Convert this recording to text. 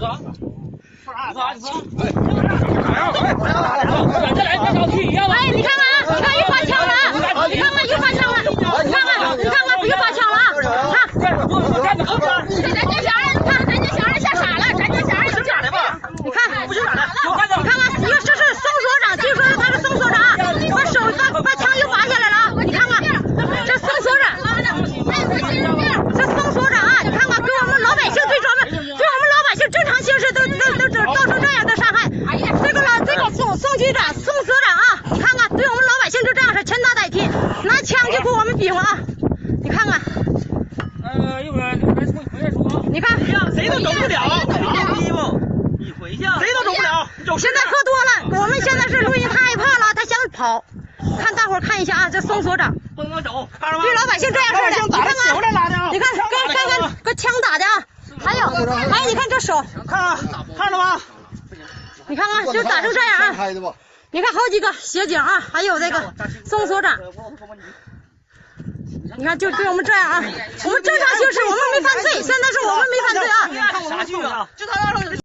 哎，你看看啊，你看又发枪了，你看看又发枪了，你看看，你看看又发枪了啊！看，咱家小孩，看咱家小孩吓傻了，咱家小孩是假的吧？你看，你看看，这是宋所长，据说他是宋所长，把枪又拔下来了，你看看，这宋所长，这宋所长啊，你看看，对我们老百姓对我们老百姓正常行驶都造成这样的伤害。这个宋局长、宋所长啊，你看看，对我们老百姓就这样是拳打脚踢，拿枪就给我们比划啊，你看看。你看，谁都走不了，你回去，谁都走不了。现在喝多了，我们现在是录音，他害怕了，他想跑。看大伙儿看一下啊，这宋所长不能走，看着吗？对老百姓这样式的，你看看，你看，跟枪打的啊，还有，哎，你看这手，看着吗？你看看，就打成这样啊！你看好几个协警啊，还有这个宋所长。你看，就对我们这样啊，我们正常行驶，我们没犯罪，现在是我们没犯罪啊。啥剧啊？就他那